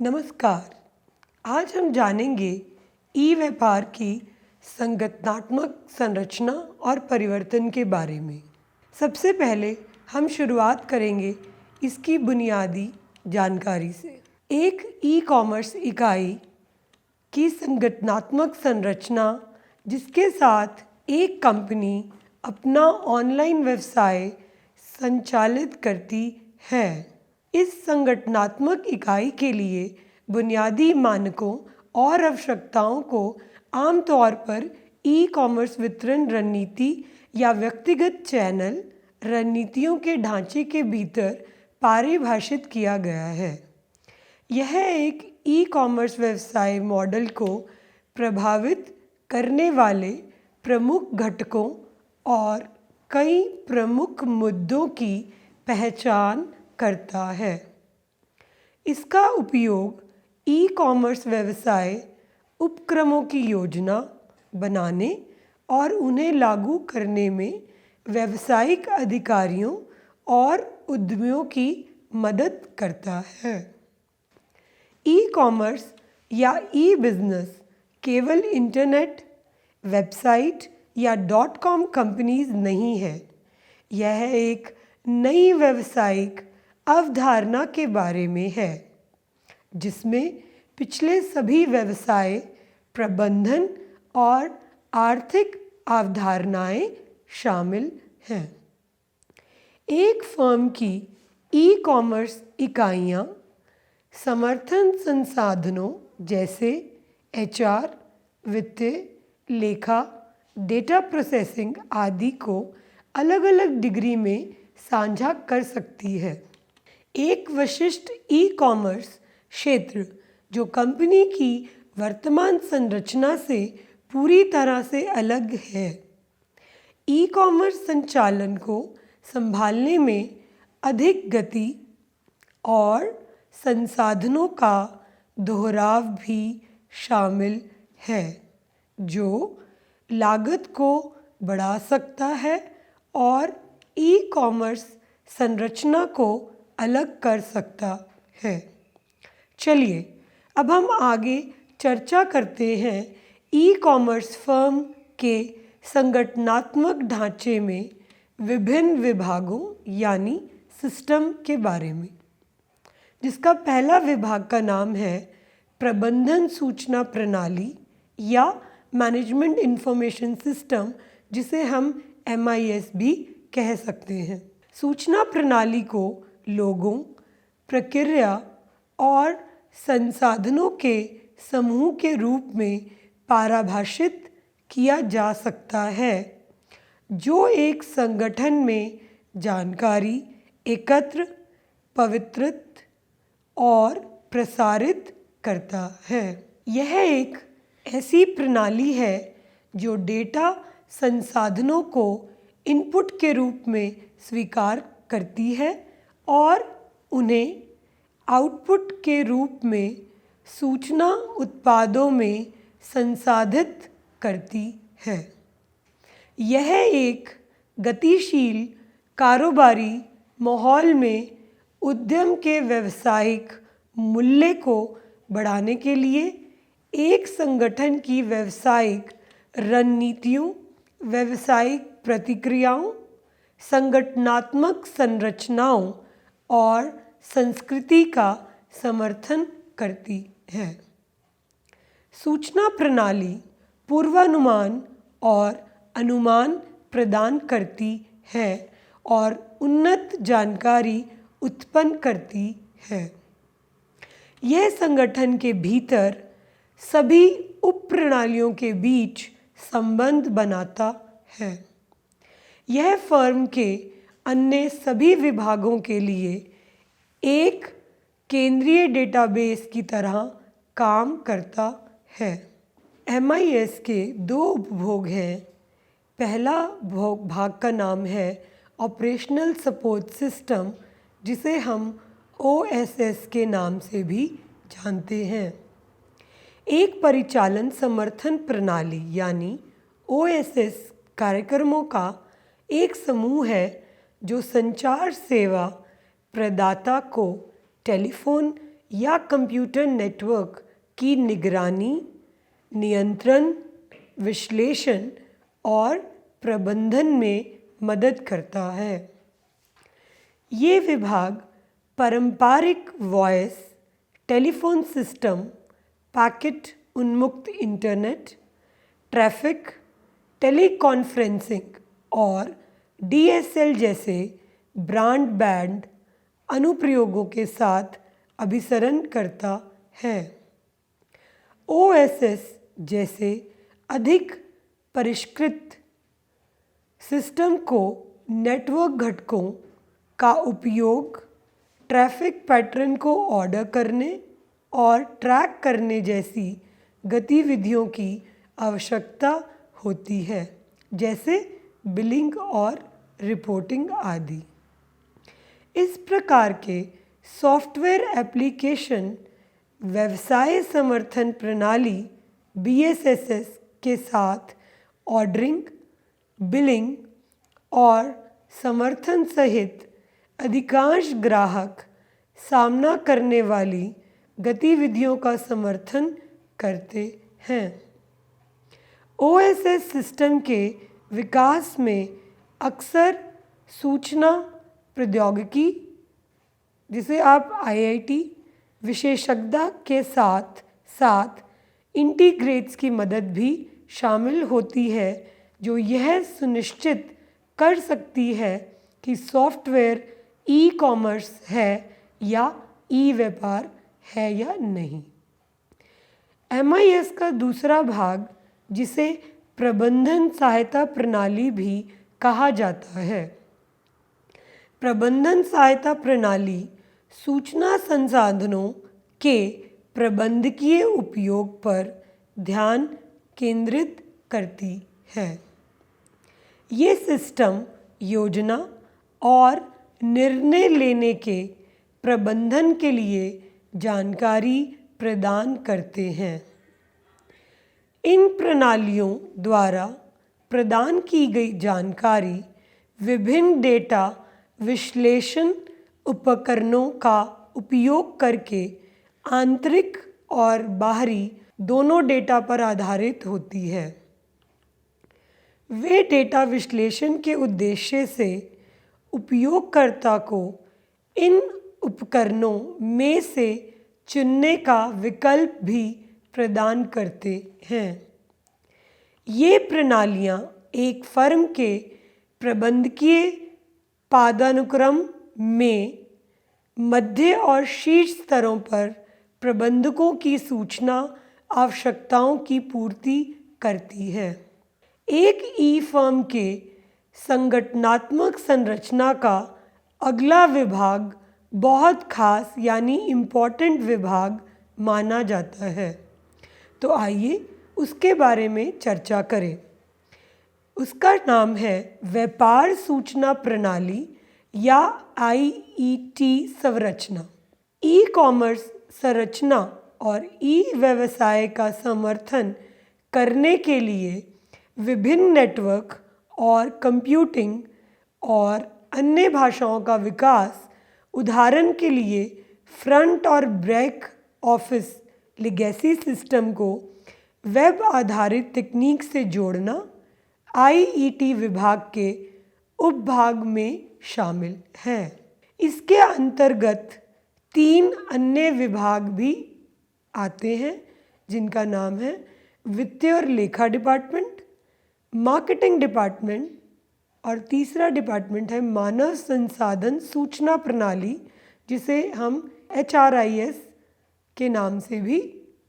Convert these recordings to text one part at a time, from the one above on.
नमस्कार। आज हम जानेंगे ई व्यापार की संगठनात्मक संरचना और परिवर्तन के बारे में। सबसे पहले हम शुरुआत करेंगे इसकी बुनियादी जानकारी से। एक ई कॉमर्स इकाई की संगठनात्मक संरचना जिसके साथ एक कंपनी अपना ऑनलाइन व्यवसाय संचालित करती है। इस संगठनात्मक इकाई के लिए बुनियादी मानकों और आवश्यकताओं को आमतौर पर ई कॉमर्स वितरण रणनीति या व्यक्तिगत चैनल रणनीतियों के ढांचे के भीतर परिभाषित किया गया है। यह एक ई कॉमर्स व्यवसाय मॉडल को प्रभावित करने वाले प्रमुख घटकों और कई प्रमुख मुद्दों की पहचान करता है। इसका उपयोग ई कॉमर्स व्यवसाय उपक्रमों की योजना बनाने और उन्हें लागू करने में व्यावसायिक अधिकारियों और उद्यमियों की मदद करता है। ई कॉमर्स या ई बिजनेस केवल इंटरनेट, वेबसाइट या .com कंपनीज नहीं है। यह एक नई व्यावसायिक अवधारणा के बारे में है जिसमें पिछले सभी व्यवसाय प्रबंधन और आर्थिक अवधारणाएं शामिल हैं। एक फर्म की ई कॉमर्स इकाइयां समर्थन संसाधनों जैसे HR, वित्तीय, लेखा, डेटा प्रोसेसिंग आदि को अलग अलग डिग्री में साझा कर सकती है। एक विशिष्ट ई कॉमर्स क्षेत्र जो कंपनी की वर्तमान संरचना से पूरी तरह से अलग है। ई कॉमर्स संचालन को संभालने में अधिक गति और संसाधनों का दोहराव भी शामिल है जो लागत को बढ़ा सकता है और ई कॉमर्स संरचना को अलग कर सकता है। चलिए अब हम आगे चर्चा करते हैं ई कॉमर्स फर्म के संगठनात्मक ढांचे में विभिन्न विभागों यानी सिस्टम के बारे में, जिसका पहला विभाग का नाम है प्रबंधन सूचना प्रणाली या मैनेजमेंट इंफॉर्मेशन सिस्टम, जिसे हम MIS भी कह सकते हैं। सूचना प्रणाली को लोगों, प्रक्रिया और संसाधनों के समूह के रूप में परिभाषित किया जा सकता है जो एक संगठन में जानकारी एकत्र, पवित्रित और प्रसारित करता है। यह एक ऐसी प्रणाली है जो डेटा संसाधनों को इनपुट के रूप में स्वीकार करती है और उन्हें आउटपुट के रूप में सूचना उत्पादों में संसाधित करती है। यह एक गतिशील कारोबारी माहौल में उद्यम के व्यावसायिक मूल्य को बढ़ाने के लिए एक संगठन की व्यावसायिक रणनीतियों, व्यावसायिक प्रतिक्रियाओं, संगठनात्मक संरचनाओं और संस्कृति का समर्थन करती है। सूचना प्रणाली पूर्वानुमान और अनुमान प्रदान करती है और उन्नत जानकारी उत्पन्न करती है। यह संगठन के भीतर सभी उप प्रणालियों के बीच संबंध बनाता है। यह फर्म के अन्य सभी विभागों के लिए एक केंद्रीय डेटाबेस की तरह काम करता है। MIS के दो उपभोग हैं। पहला भाग का नाम है ऑपरेशनल सपोर्ट सिस्टम, जिसे हम OSS के नाम से भी जानते हैं। एक परिचालन समर्थन प्रणाली यानी OSS कार्यक्रमों का एक समूह है जो संचार सेवा प्रदाता को टेलीफोन या कंप्यूटर नेटवर्क की निगरानी, नियंत्रण, विश्लेषण और प्रबंधन में मदद करता है। ये विभाग पारंपरिक वॉइस, टेलीफोन सिस्टम, पैकेट उन्मुक्त इंटरनेट, ट्रैफिक, टेलीकॉन्फ्रेंसिंग और DSL जैसे ब्रॉडबैंड अनुप्रयोगों के साथ अभिसरण करता है। OSS जैसे अधिक परिष्कृत सिस्टम को नेटवर्क घटकों का उपयोग ट्रैफिक पैटर्न को ऑर्डर करने और ट्रैक करने जैसी गतिविधियों की आवश्यकता होती है, जैसे बिलिंग और रिपोर्टिंग आदि। इस प्रकार के सॉफ्टवेयर एप्लीकेशन व्यवसाय समर्थन प्रणाली BSS के साथ ऑर्डरिंग, बिलिंग और समर्थन सहित अधिकांश ग्राहक सामना करने वाली गतिविधियों का समर्थन करते हैं। OSS सिस्टम के विकास में अक्सर सूचना प्रौद्योगिकी, जिसे आप IIT विशेषज्ञता के साथ साथ इंटीग्रेट्स की मदद भी शामिल होती है, जो यह सुनिश्चित कर सकती है कि सॉफ्टवेयर ई-कॉमर्स है या ई-व्यापार है या नहीं। MIS का दूसरा भाग, जिसे प्रबंधन सहायता प्रणाली भी कहा जाता है। प्रबंधन सहायता प्रणाली सूचना संसाधनों के प्रबंधकीय उपयोग पर ध्यान केंद्रित करती है। ये सिस्टम योजना और निर्णय लेने के प्रबंधन के लिए जानकारी प्रदान करते हैं। इन प्रणालियों द्वारा प्रदान की गई जानकारी विभिन्न डेटा विश्लेषण उपकरणों का उपयोग करके आंतरिक और बाहरी दोनों डेटा पर आधारित होती है। वे डेटा विश्लेषण के उद्देश्य से उपयोगकर्ता को इन उपकरणों में से चुनने का विकल्प भी प्रदान करते हैं। ये प्रणालियाँ एक फर्म के प्रबंधकीय पदानुक्रम में मध्य और शीर्ष स्तरों पर प्रबंधकों की सूचना आवश्यकताओं की पूर्ति करती है। एक ई-फर्म के संगठनात्मक संरचना का अगला विभाग बहुत खास यानी इम्पोर्टेंट विभाग माना जाता है, तो आइए उसके बारे में चर्चा करें। उसका नाम है व्यापार सूचना प्रणाली या IET संरचना। ई-कॉमर्स संरचना और ई-व्यवसाय का समर्थन करने के लिए विभिन्न नेटवर्क और कंप्यूटिंग और अन्य भाषाओं का विकास, उदाहरण के लिए फ्रंट और बैक ऑफिस लेगेसी सिस्टम को वेब आधारित तकनीक से जोड़ना IET विभाग के उपभाग में शामिल है। इसके अंतर्गत 3 अन्य विभाग भी आते हैं, जिनका नाम है वित्तीय और लेखा डिपार्टमेंट, मार्केटिंग डिपार्टमेंट और तीसरा डिपार्टमेंट है मानव संसाधन सूचना प्रणाली, जिसे हम HRIS के नाम से भी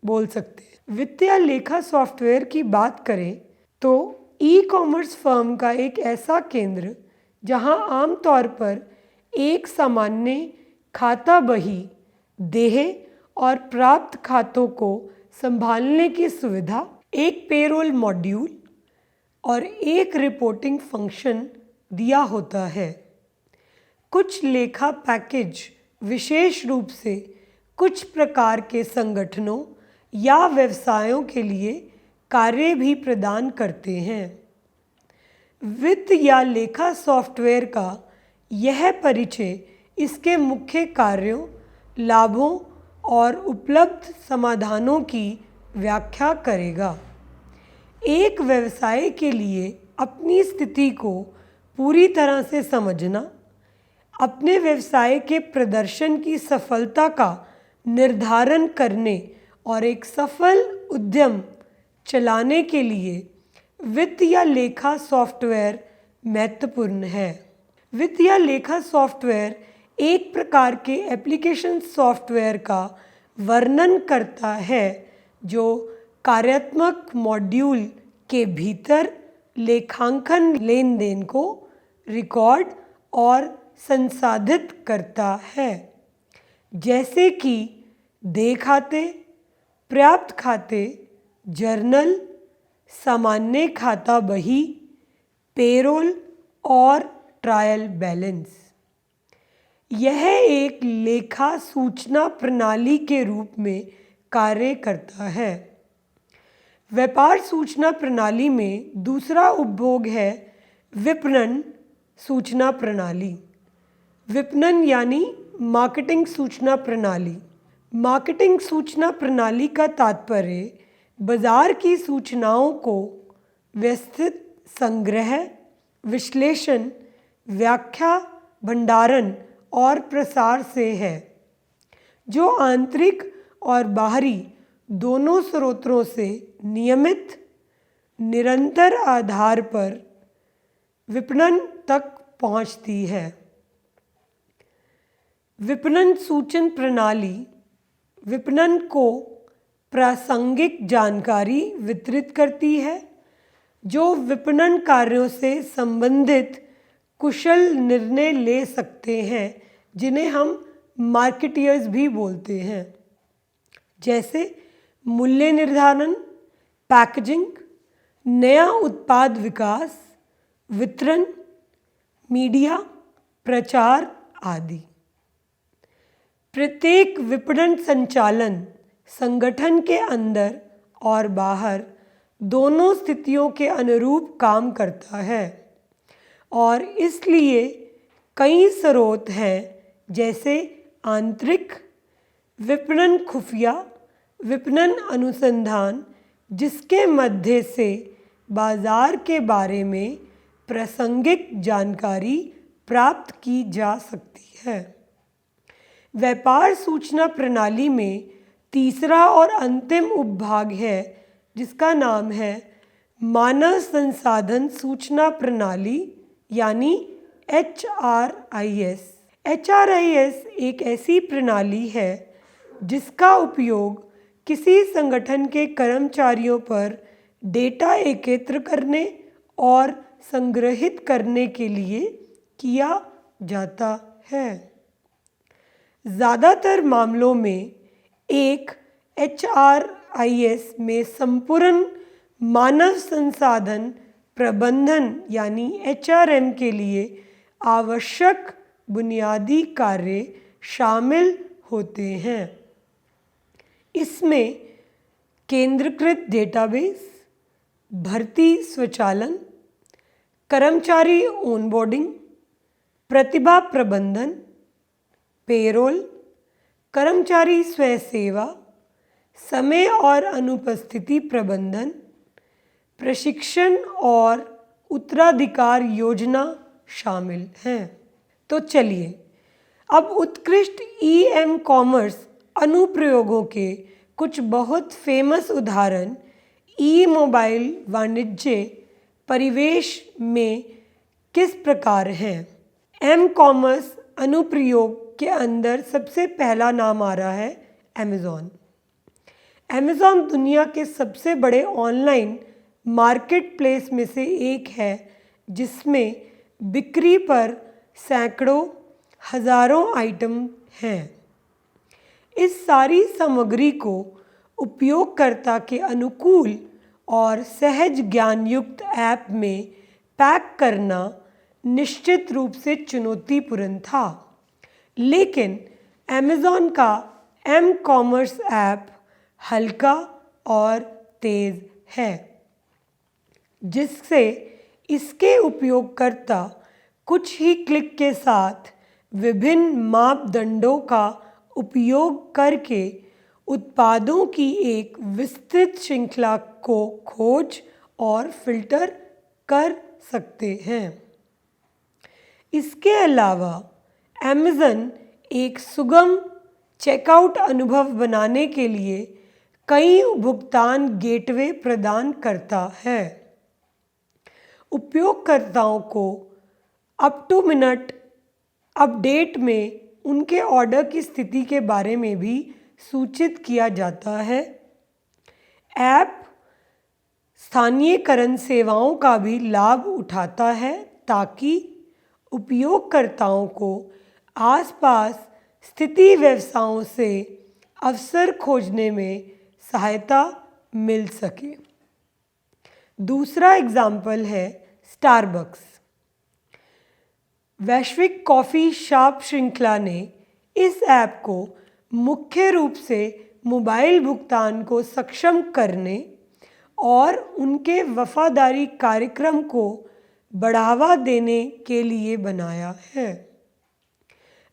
बोल सकते हैं। वित्तीय लेखा सॉफ्टवेयर की बात करें तो ई-कॉमर्स फर्म का एक ऐसा केंद्र जहां आमतौर पर एक सामान्य खाता बही, देय और प्राप्त खातों को संभालने की सुविधा, एक पेरोल मॉड्यूल और एक रिपोर्टिंग फंक्शन दिया होता है। कुछ लेखा पैकेज विशेष रूप से कुछ प्रकार के संगठनों या व्यवसायों के लिए कार्य भी प्रदान करते हैं। वित्त या लेखा सॉफ्टवेयर का यह परिचय इसके मुख्य कार्यों, लाभों और उपलब्ध समाधानों की व्याख्या करेगा। एक व्यवसाय के लिए अपनी स्थिति को पूरी तरह से समझना, अपने व्यवसाय के प्रदर्शन की सफलता का निर्धारण करने और एक सफल उद्यम चलाने के लिए वित्त या लेखा सॉफ्टवेयर महत्वपूर्ण है। वित्त या लेखा सॉफ्टवेयर एक प्रकार के एप्लीकेशन सॉफ्टवेयर का वर्णन करता है जो कार्यात्मक मॉड्यूल के भीतर लेखांकन लेन देन को रिकॉर्ड और संसाधित करता है, जैसे कि देय खाते, प्राप्त खाते, जर्नल, सामान्य खाता बही, पेरोल और ट्रायल बैलेंस। यह एक लेखा सूचना प्रणाली के रूप में कार्य करता है। व्यापार सूचना प्रणाली में दूसरा उपभोग है विपणन सूचना प्रणाली। विपणन यानी मार्केटिंग सूचना प्रणाली। मार्केटिंग सूचना प्रणाली का तात्पर्य बाजार की सूचनाओं को व्यवस्थित संग्रह, विश्लेषण, व्याख्या, भंडारण और प्रसार से है, जो आंतरिक और बाहरी दोनों स्रोतों से नियमित, निरंतर आधार पर विपणन तक पहुंचती है। विपणन सूचना प्रणाली विपणन को प्रासंगिक जानकारी वितरित करती है, जो विपणन कार्यों से संबंधित कुशल निर्णय ले सकते हैं, जिन्हें हम मार्केटियर्स भी बोलते हैं, जैसे मूल्य निर्धारण, पैकेजिंग, नया उत्पाद विकास, वितरण, मीडिया, प्रचार आदि। प्रत्येक विपणन संचालन संगठन के अंदर और बाहर दोनों स्थितियों के अनुरूप काम करता है और इसलिए कई स्रोत हैं, जैसे आंतरिक विपणन, खुफिया विपणन अनुसंधान, जिसके मध्य से बाजार के बारे में प्रासंगिक जानकारी प्राप्त की जा सकती है। व्यापार सूचना प्रणाली में तीसरा और अंतिम उपभाग है, जिसका नाम है मानव संसाधन सूचना प्रणाली यानी HRIS। HRIS एक ऐसी प्रणाली है जिसका उपयोग किसी संगठन के कर्मचारियों पर डेटा एकत्र करने और संग्रहित करने के लिए किया जाता है। ज़्यादातर मामलों में एक HRIS में संपूर्ण मानव संसाधन प्रबंधन यानी HRM के लिए आवश्यक बुनियादी कार्य शामिल होते हैं। इसमें केंद्रीकृत डेटाबेस, भर्ती स्वचालन, कर्मचारी ऑनबोर्डिंग, प्रतिभा प्रबंधन, पेरोल, कर्मचारी स्वयंसेवा, समय और अनुपस्थिति प्रबंधन, प्रशिक्षण और उत्तराधिकार योजना शामिल हैं। तो चलिए अब उत्कृष्ट ई-कॉमर्स अनुप्रयोगों के कुछ बहुत फेमस उदाहरण ई-मोबाइल वाणिज्य परिवेश में किस प्रकार हैं। एम-कॉमर्स अनुप्रयोग के अंदर सबसे पहला नाम आ रहा है अमेज़ॉन। अमेज़ॉन दुनिया के सबसे बड़े ऑनलाइन मार्केट प्लेस में से एक है, जिसमें बिक्री पर सैकड़ों हज़ारों आइटम हैं। इस सारी सामग्री को उपयोगकर्ता के अनुकूल और सहज ज्ञान युक्त ऐप में पैक करना निश्चित रूप से चुनौतीपूर्ण था, लेकिन अमेज़ॉन का एम-कॉमर्स ऐप हल्का और तेज़ है, जिससे इसके उपयोगकर्ता कुछ ही क्लिक के साथ विभिन्न मापदंडों का उपयोग करके उत्पादों की एक विस्तृत श्रृंखला को खोज और फिल्टर कर सकते हैं। इसके अलावा Amazon एक सुगम चेकआउट अनुभव बनाने के लिए कई भुगतान गेटवे प्रदान करता है। उपयोगकर्ताओं को अप टू मिनट अपडेट में उनके ऑर्डर की स्थिति के बारे में भी सूचित किया जाता है। ऐप स्थानीयकरण सेवाओं का भी लाभ उठाता है ताकि उपयोगकर्ताओं को आसपास स्थिति व्यवसायों से अवसर खोजने में सहायता मिल सके। दूसरा एग्जाम्पल है स्टारबक्स। वैश्विक कॉफ़ी शॉप श्रृंखला ने इस ऐप को मुख्य रूप से मोबाइल भुगतान को सक्षम करने और उनके वफादारी कार्यक्रम को बढ़ावा देने के लिए बनाया है।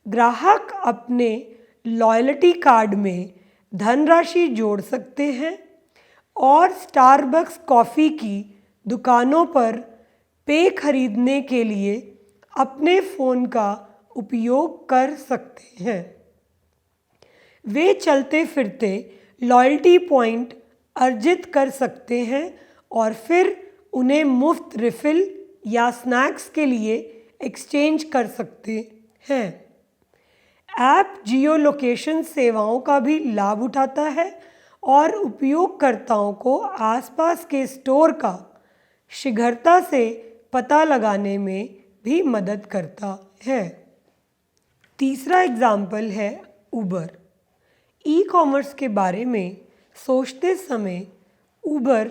ग्राहक अपने लॉयल्टी कार्ड में धनराशि जोड़ सकते हैं और स्टारबक्स कॉफ़ी की दुकानों पर पेय खरीदने के लिए अपने फ़ोन का उपयोग कर सकते हैं। वे चलते फिरते लॉयल्टी पॉइंट अर्जित कर सकते हैं और फिर उन्हें मुफ्त रिफ़िल या स्नैक्स के लिए एक्सचेंज कर सकते हैं। ऐप जियो लोकेशन सेवाओं का भी लाभ उठाता है और उपयोगकर्ताओं को आसपास के स्टोर का शीघ्रता से पता लगाने में भी मदद करता है। तीसरा एग्जाम्पल है उबर। ई कॉमर्स के बारे में सोचते समय उबर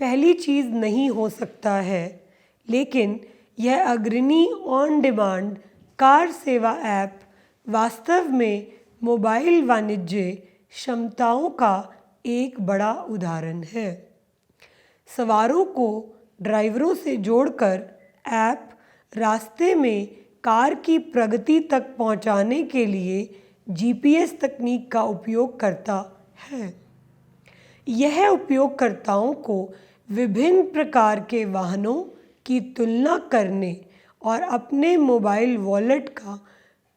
पहली चीज़ नहीं हो सकता है, लेकिन यह अग्रणी ऑन डिमांड कार सेवा ऐप वास्तव में मोबाइल वाणिज्य क्षमताओं का एक बड़ा उदाहरण है। सवारों को ड्राइवरों से जोड़कर ऐप रास्ते में कार की प्रगति तक पहुंचाने के लिए जीपीएस तकनीक का उपयोग करता है। यह उपयोगकर्ताओं को विभिन्न प्रकार के वाहनों की तुलना करने और अपने मोबाइल वॉलेट का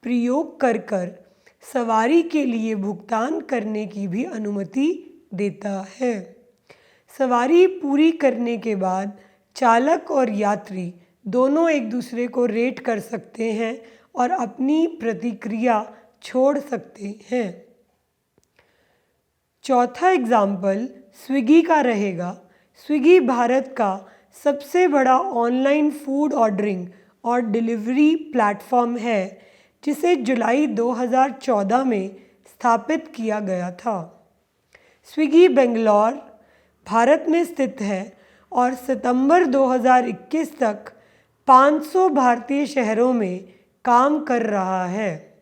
प्रयोग कर सवारी के लिए भुगतान करने की भी अनुमति देता है। सवारी पूरी करने के बाद चालक और यात्री दोनों एक दूसरे को रेट कर सकते हैं और अपनी प्रतिक्रिया छोड़ सकते हैं। चौथा एग्जाम्पल स्विगी का रहेगा। स्विगी भारत का सबसे बड़ा ऑनलाइन फूड ऑर्डरिंग और डिलीवरी प्लेटफॉर्म है, जिसे जुलाई 2014 में स्थापित किया गया था। स्विगी बेंगलौर भारत में स्थित है और सितंबर 2021 तक 500 भारतीय शहरों में काम कर रहा है।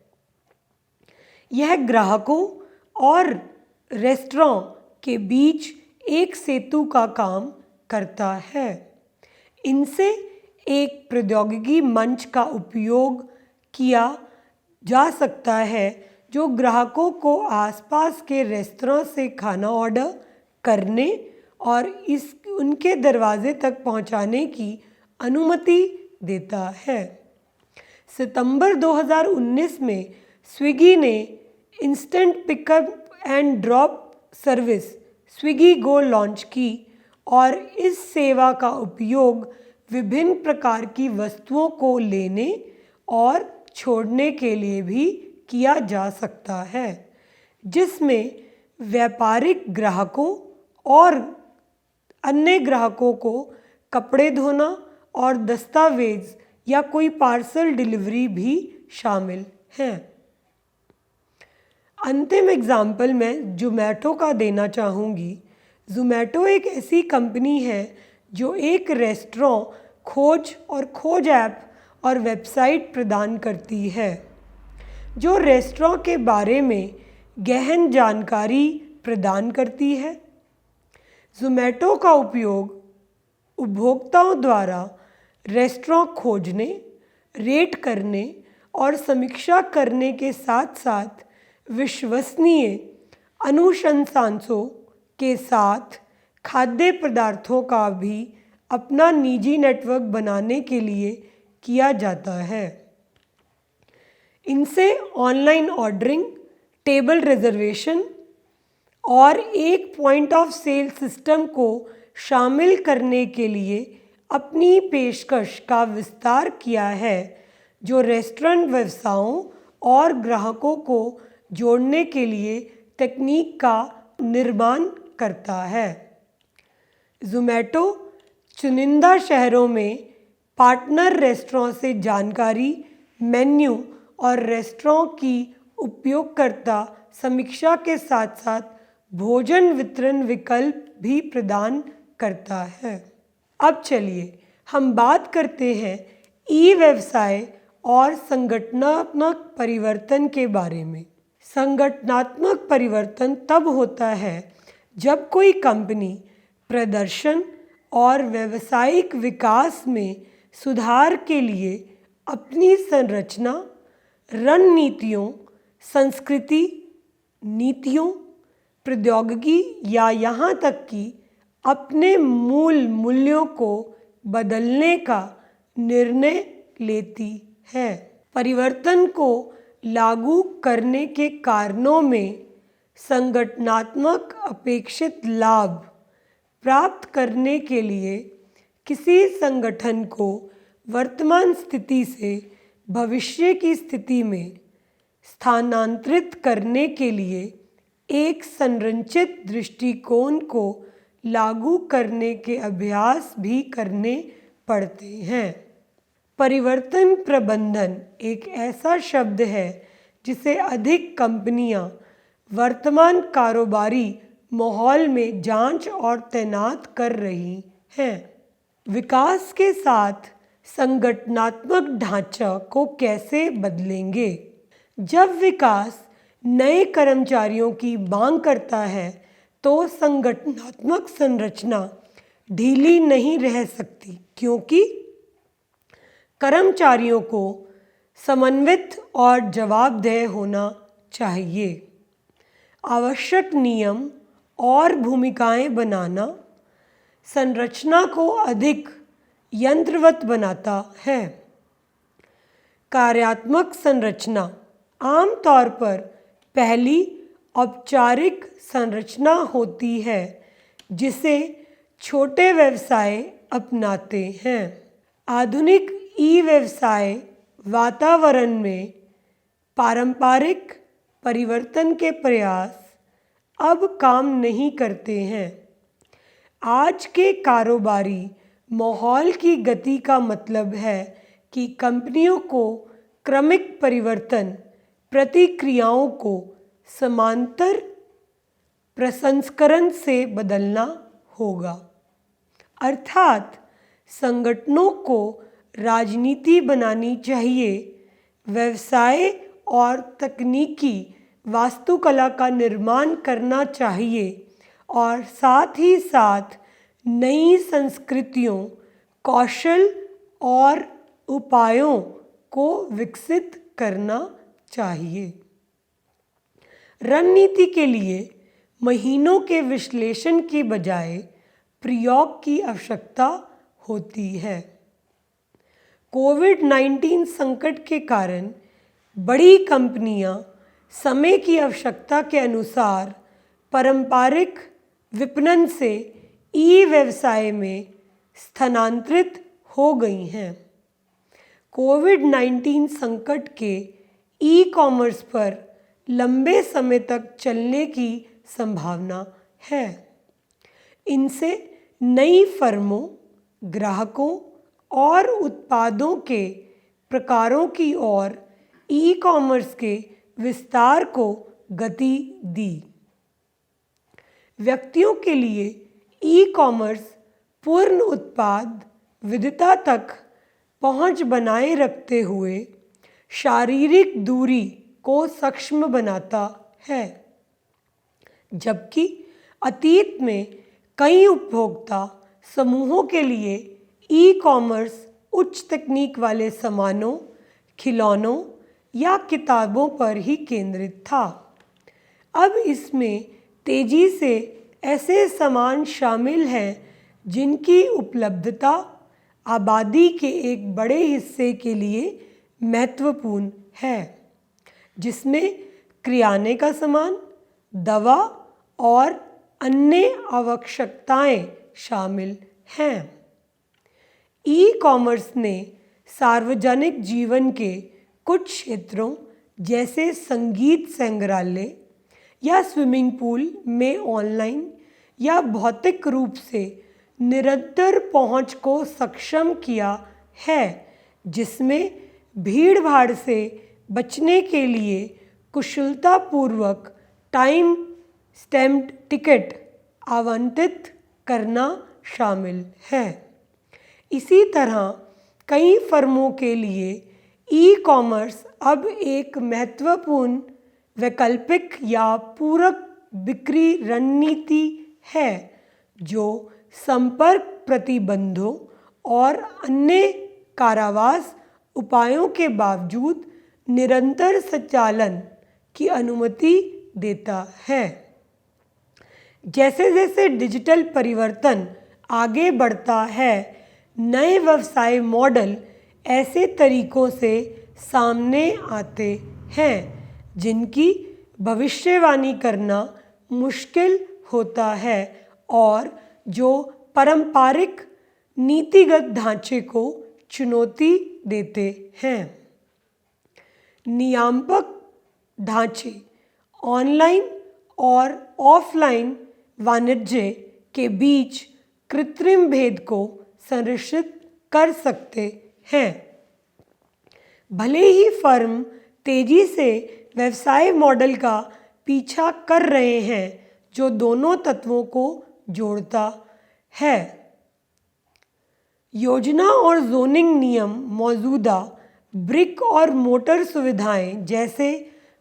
यह ग्राहकों और रेस्टोरेंट के बीच एक सेतु का काम करता है। इनसे एक प्रौद्योगिकी मंच का उपयोग किया जा सकता है जो ग्राहकों को आसपास के रेस्तरां से खाना ऑर्डर करने और उनके दरवाजे तक पहुंचाने की अनुमति देता है। सितंबर 2019 में स्विगी ने instant pickup and drop service Swiggy go launch की और इस सेवा का उपयोग विभिन्न प्रकार की वस्तुओं को लेने और छोड़ने के लिए भी किया जा सकता है, जिसमें व्यापारिक ग्राहकों और अन्य ग्राहकों को कपड़े धोना और दस्तावेज़ या कोई पार्सल डिलीवरी भी शामिल हैं। अंतिम एग्जाम्पल मैं ज़ोमैटो का देना चाहूँगी। ज़ोमैटो एक ऐसी कंपनी है जो एक रेस्टोरेंट खोज ऐप और वेबसाइट प्रदान करती है, जो रेस्टोरेंट के बारे में गहन जानकारी प्रदान करती है। ज़ोमैटो का उपयोग उपभोक्ताओं द्वारा रेस्टोरेंट खोजने, रेट करने और समीक्षा करने के साथ साथ विश्वसनीय अनुशंसाओं के साथ खाद्य पदार्थों का भी अपना निजी नेटवर्क बनाने के लिए किया जाता है। इनसे ऑनलाइन ऑर्डरिंग, टेबल रिजर्वेशन और एक पॉइंट ऑफ सेल सिस्टम को शामिल करने के लिए अपनी पेशकश का विस्तार किया है, जो रेस्टोरेंट व्यवसायों और ग्राहकों को जोड़ने के लिए तकनीक का निर्माण करता है। ज़ोमैटो चुनिंदा शहरों में पार्टनर रेस्टोरेंट से जानकारी, मेन्यू और रेस्टोरेंट की उपयोगकर्ता समीक्षा के साथ साथ भोजन वितरण विकल्प भी प्रदान करता है। अब चलिए हम बात करते हैं ई व्यवसाय और संगठनात्मक परिवर्तन के बारे में। संगठनात्मक परिवर्तन तब होता है जब कोई कंपनी प्रदर्शन और व्यावसायिक विकास में सुधार के लिए अपनी संरचना, रणनीतियों, संस्कृति, नीतियों, प्रौद्योगिकी या यहाँ तक कि अपने मूल मूल्यों को बदलने का निर्णय लेती है। परिवर्तन को लागू करने के कारणों में संगठनात्मक अपेक्षित लाभ प्राप्त करने के लिए किसी संगठन को वर्तमान स्थिति से भविष्य की स्थिति में स्थानांतरित करने के लिए एक संरचित दृष्टिकोण को लागू करने के अभ्यास भी करने पड़ते हैं। परिवर्तन प्रबंधन एक ऐसा शब्द है जिसे अधिक कंपनियां वर्तमान कारोबारी माहौल में जांच और तैनात कर रही हैं। विकास के साथ संगठनात्मक ढांचा को कैसे बदलेंगे? जब विकास नए कर्मचारियों की मांग करता है तो संगठनात्मक संरचना ढीली नहीं रह सकती, क्योंकि कर्मचारियों को समन्वित और जवाबदेह होना चाहिए। आवश्यक नियम और भूमिकाएं बनाना संरचना को अधिक यंत्रवत बनाता है। कार्यात्मक संरचना आमतौर पर पहली औपचारिक संरचना होती है जिसे छोटे व्यवसाय अपनाते हैं। आधुनिक ई व्यवसाय वातावरण में पारंपरिक परिवर्तन के प्रयास अब काम नहीं करते हैं। आज के कारोबारी माहौल की गति का मतलब है कि कंपनियों को क्रमिक परिवर्तन प्रतिक्रियाओं को समांतर प्रसंस्करण से बदलना होगा, अर्थात संगठनों को राजनीति बनानी चाहिए, व्यवसाय और तकनीकी वास्तुकला का निर्माण करना चाहिए और साथ ही साथ नई संस्कृतियों, कौशल और उपायों को विकसित करना चाहिए। रणनीति के लिए महीनों के विश्लेषण की बजाय प्रयोग की आवश्यकता होती है। कोविड-19 संकट के कारण बड़ी कंपनियां समय की आवश्यकता के अनुसार पारंपरिक विपणन से ई व्यवसाय में स्थानांतरित हो गई हैं। कोविड-19 संकट के ई कॉमर्स पर लंबे समय तक चलने की संभावना है। इनसे नई फर्मों, ग्राहकों और उत्पादों के प्रकारों की ओर ई कॉमर्स के विस्तार को गति दी। व्यक्तियों के लिए ई कॉमर्स पूर्ण उत्पाद विविधता तक पहुंच बनाए रखते हुए शारीरिक दूरी को सक्षम बनाता है, जबकि अतीत में कई उपभोक्ता समूहों के लिए ई कॉमर्स उच्च तकनीक वाले सामानों, खिलौनों या किताबों पर ही केंद्रित था। अब इसमें तेजी से ऐसे सामान शामिल हैं जिनकी उपलब्धता आबादी के एक बड़े हिस्से के लिए महत्वपूर्ण है, जिसमें किराने का सामान, दवा और अन्य आवश्यकताएं शामिल हैं। ई कॉमर्स ने सार्वजनिक जीवन के कुछ क्षेत्रों जैसे संगीत संग्रहालय या स्विमिंग पूल में ऑनलाइन या भौतिक रूप से निरंतर पहुंच को सक्षम किया है, जिसमें भीड़ भाड़ से बचने के लिए कुशलतापूर्वक टाइम स्टैम्प्ड टिकट आवंटित करना शामिल है। इसी तरह कई फर्मों के लिए ई कॉमर्स अब एक महत्वपूर्ण वैकल्पिक या पूरक बिक्री रणनीति है, जो संपर्क प्रतिबंधों और अन्य कारावास उपायों के बावजूद निरंतर संचालन की अनुमति देता है। जैसे जैसे डिजिटल परिवर्तन आगे बढ़ता है, नए व्यवसाय मॉडल ऐसे तरीकों से सामने आते हैं जिनकी भविष्यवाणी करना मुश्किल होता है और जो पारंपरिक नीतिगत ढांचे को चुनौती देते हैं। नियामक ढांचे ऑनलाइन और ऑफलाइन वाणिज्य के बीच कृत्रिम भेद को संरक्षित कर सकते हैं। भले ही फर्म तेजी से व्यवसाय मॉडल का पीछा कर रहे हैं जो दोनों तत्वों को जोड़ता है। योजना और जोनिंग नियम मौजूदा ब्रिक और मोटर सुविधाएं जैसे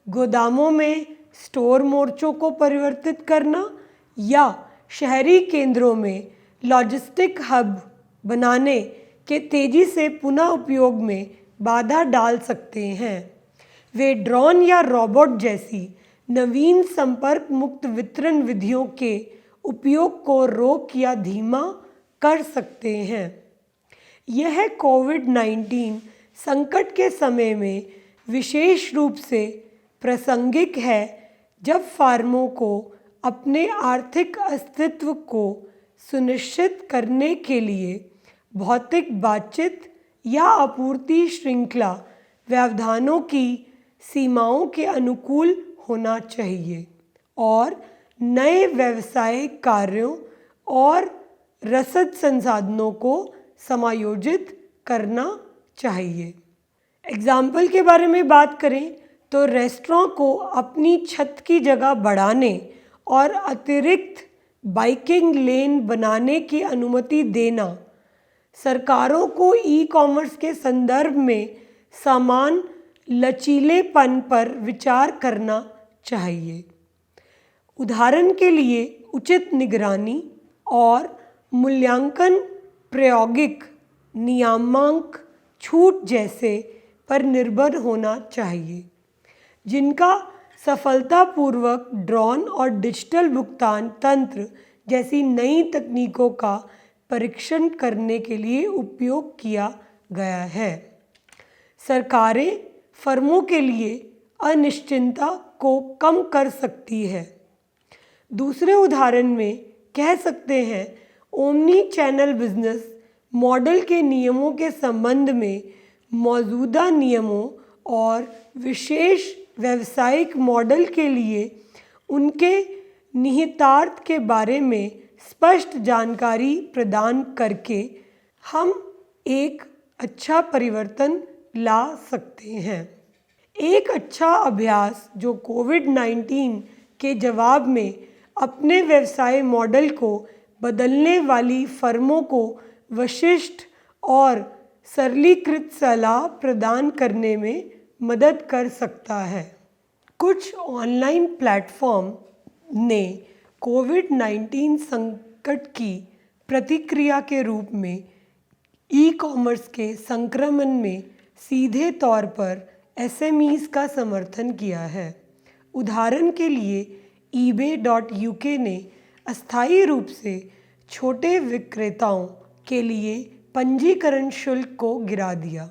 गोदामों में स्टोर मोर्चों को परिवर्तित करना या शहरी केंद्रों में लॉजिस्टिक हब बनाने के तेजी से पुनः उपयोग में बाधा डाल सकते हैं। वे ड्रोन या रोबोट जैसी नवीन संपर्क मुक्त वितरण विधियों के उपयोग को रोक या धीमा कर सकते हैं। यह कोविड-19 संकट के समय में विशेष रूप से प्रासंगिक है, जब फर्मों को अपने आर्थिक अस्तित्व को सुनिश्चित करने के लिए भौतिक बातचीत या आपूर्ति श्रृंखला व्यवधानों की सीमाओं के अनुकूल होना चाहिए और नए व्यावसायिक कार्यों और रसद संसाधनों को समायोजित करना चाहिए। एग्जाम्पल के बारे में बात करें तो रेस्टोरेंट को अपनी छत की जगह बढ़ाने और अतिरिक्त बाइकिंग लेन बनाने की अनुमति देना सरकारों को ई कॉमर्स के संदर्भ में समान लचीलेपन पर विचार करना चाहिए। उदाहरण के लिए उचित निगरानी और मूल्यांकन प्रायोगिक नियामक छूट जैसे पर निर्भर होना चाहिए, जिनका सफलतापूर्वक ड्रोन और डिजिटल भुगतान तंत्र जैसी नई तकनीकों का परीक्षण करने के लिए उपयोग किया गया है। सरकारें फर्मों के लिए अनिश्चितता को कम कर सकती है। दूसरे उदाहरण में कह सकते हैं, ओमनी चैनल बिजनेस मॉडल के नियमों के संबंध में मौजूदा नियमों और विशेष व्यावसायिक मॉडल के लिए उनके निहितार्थ के बारे में स्पष्ट जानकारी प्रदान करके हम एक अच्छा परिवर्तन ला सकते हैं। एक अच्छा अभ्यास जो कोविड-19 के जवाब में अपने व्यवसाय मॉडल को बदलने वाली फर्मों को विशिष्ट और सरलीकृत सलाह प्रदान करने में मदद कर सकता है। कुछ ऑनलाइन प्लेटफॉर्म ने कोविड-19 संकट की प्रतिक्रिया के रूप में ई कॉमर्स के संक्रमण में सीधे तौर पर एसएमईज का समर्थन किया है। उदाहरण के लिए eBay.uk ने अस्थायी रूप से छोटे विक्रेताओं के लिए पंजीकरण शुल्क को गिरा दिया।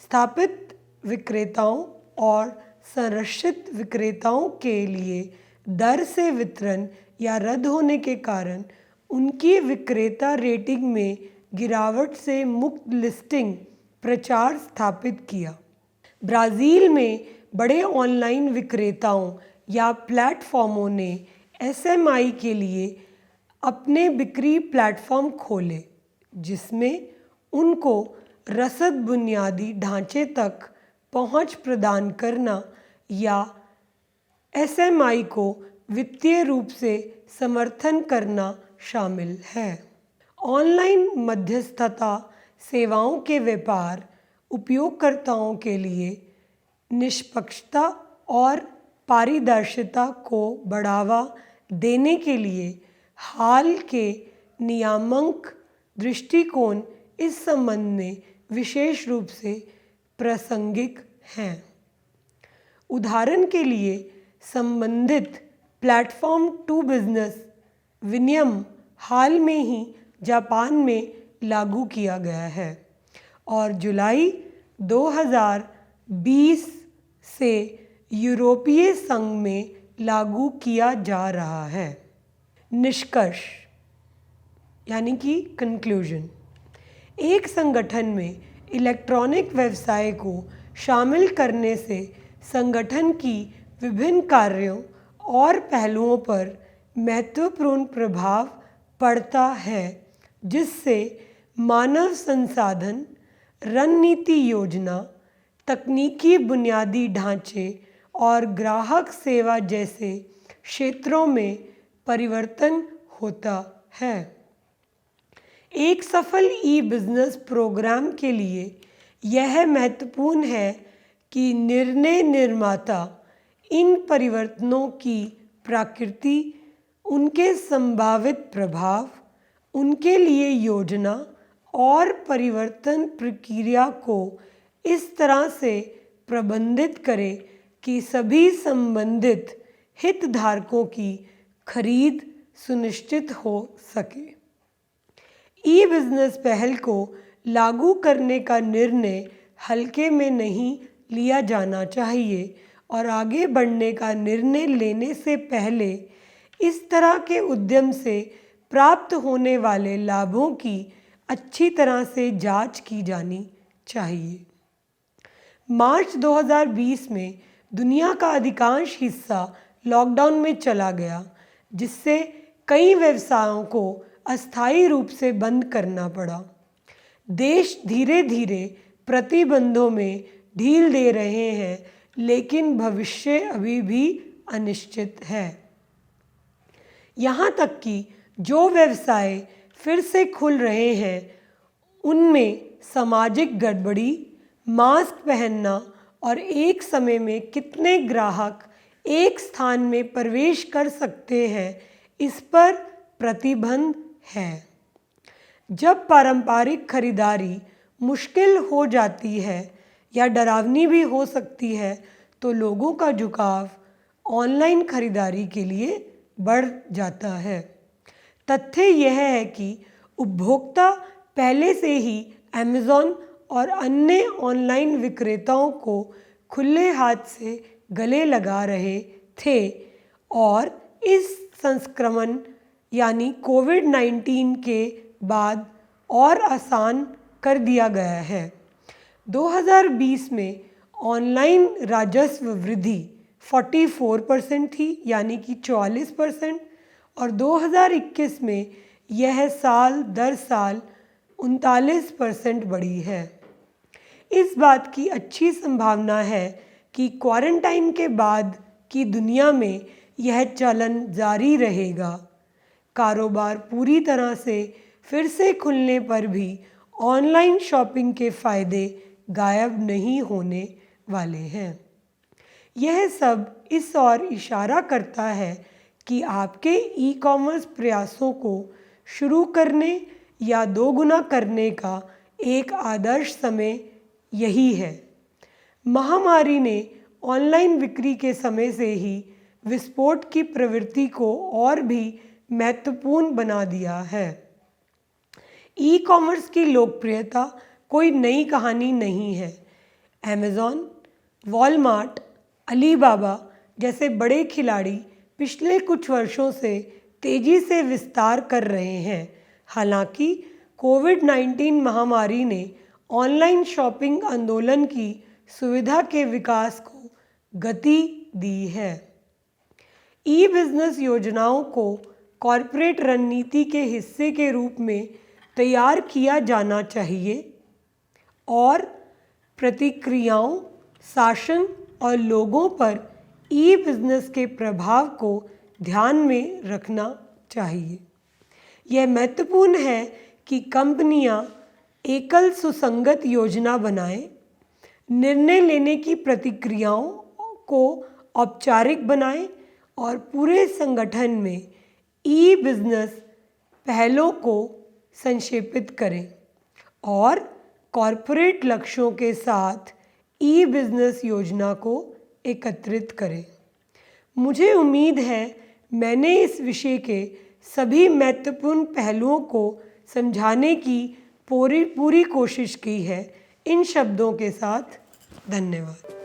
स्थापित विक्रेताओं और संरक्षित विक्रेताओं के लिए दर से वितरण या रद्द होने के कारण उनकी विक्रेता रेटिंग में गिरावट से मुक्त लिस्टिंग प्रचार स्थापित किया। ब्राज़ील में बड़े ऑनलाइन विक्रेताओं या प्लेटफॉर्मों ने एसएमई के लिए अपने बिक्री प्लेटफॉर्म खोले, जिसमें उनको रसद बुनियादी ढांचे तक पहुंच प्रदान करना या एसएमई को वित्तीय रूप से समर्थन करना शामिल है। ऑनलाइन मध्यस्थता सेवाओं के व्यापार उपयोगकर्ताओं के लिए निष्पक्षता और पारदर्शिता को बढ़ावा देने के लिए हाल के नियामक दृष्टिकोण इस संबंध में विशेष रूप से प्रासंगिक हैं। उदाहरण के लिए, संबंधित प्लेटफॉर्म टू बिजनेस विनियम हाल में ही जापान में लागू किया गया है और जुलाई 2020 से यूरोपीय संघ में लागू किया जा रहा है। निष्कर्ष यानी कि कंक्लूजन, एक संगठन में इलेक्ट्रॉनिक व्यवसाय को शामिल करने से संगठन की विभिन्न कार्यों और पहलुओं पर महत्वपूर्ण प्रभाव पड़ता है, जिससे मानव संसाधन, रणनीति योजना, तकनीकी बुनियादी ढांचे और ग्राहक सेवा जैसे क्षेत्रों में परिवर्तन होता है। एक सफल ई-बिज़नेस प्रोग्राम के लिए यह महत्वपूर्ण है कि निर्णय निर्माता इन परिवर्तनों की प्रकृति, उनके संभावित प्रभाव, उनके लिए योजना और परिवर्तन प्रक्रिया को इस तरह से प्रबंधित करे कि सभी संबंधित हितधारकों की खरीद सुनिश्चित हो सके। ई-बिज़नेस पहल को लागू करने का निर्णय हल्के में नहीं लिया जाना चाहिए और आगे बढ़ने का निर्णय लेने से पहले इस तरह के उद्यम से प्राप्त होने वाले लाभों की अच्छी तरह से जांच की जानी चाहिए। मार्च 2020 में दुनिया का अधिकांश हिस्सा लॉकडाउन में चला गया, जिससे कई व्यवसायों को अस्थायी रूप से बंद करना पड़ा। देश धीरे धीरे प्रतिबंधों में ढील दे रहे हैं, लेकिन भविष्य अभी भी अनिश्चित है। यहाँ तक कि जो व्यवसाय फिर से खुल रहे हैं, उनमें सामाजिक गड़बड़ी, मास्क पहनना और एक समय में कितने ग्राहक एक स्थान में प्रवेश कर सकते हैं, इस पर प्रतिबंध है। जब पारंपरिक खरीदारी मुश्किल हो जाती है या डरावनी भी हो सकती है, तो लोगों का झुकाव ऑनलाइन खरीदारी के लिए बढ़ जाता है। तथ्य यह है कि उपभोक्ता पहले से ही अमेज़न और अन्य ऑनलाइन विक्रेताओं को खुले हाथ से गले लगा रहे थे और इस संक्रमण यानी कोविड-19 के बाद और आसान कर दिया गया है। 2020 में ऑनलाइन राजस्व वृद्धि 44% थी, यानी कि 44%, और 2021 में यह साल दर साल 39% बढ़ी है। इस बात की अच्छी संभावना है कि क्वारंटाइन के बाद की दुनिया में यह चलन जारी रहेगा। कारोबार पूरी तरह से फिर से खुलने पर भी ऑनलाइन शॉपिंग के फ़ायदे गायब नहीं होने वाले हैं। यह सब इस ओर इशारा करता है कि आपके ई-कॉमर्स प्रयासों को शुरू करने या दोगुना करने का एक आदर्श समय यही है। महामारी ने ऑनलाइन बिक्री के समय से ही विस्फोट की प्रवृत्ति को और भी महत्वपूर्ण बना दिया है। ई कॉमर्स की लोकप्रियता कोई नई कहानी नहीं है। अमेज़ॉन, वॉलमार्ट, अलीबाबा जैसे बड़े खिलाड़ी पिछले कुछ वर्षों से तेज़ी से विस्तार कर रहे हैं। हालांकि कोविड-19 महामारी ने ऑनलाइन शॉपिंग आंदोलन की सुविधा के विकास को गति दी है। ई बिजनेस योजनाओं को कॉरपोरेट रणनीति के हिस्से के रूप में तैयार किया जाना चाहिए और प्रतिक्रियाओं, शासन और लोगों पर ई बिजनेस के प्रभाव को ध्यान में रखना चाहिए। यह महत्वपूर्ण है कि कंपनियां एकल सुसंगत योजना बनाएं, निर्णय लेने की प्रक्रियाओं को औपचारिक बनाएं और पूरे संगठन में ई बिजनेस पहलों को संक्षेपित करें और कॉरपोरेट लक्ष्यों के साथ ई बिजनेस योजना को एकत्रित करें। मुझे उम्मीद है मैंने इस विषय के सभी महत्वपूर्ण पहलुओं को समझाने की पूरी कोशिश की है। इन शब्दों के साथ धन्यवाद।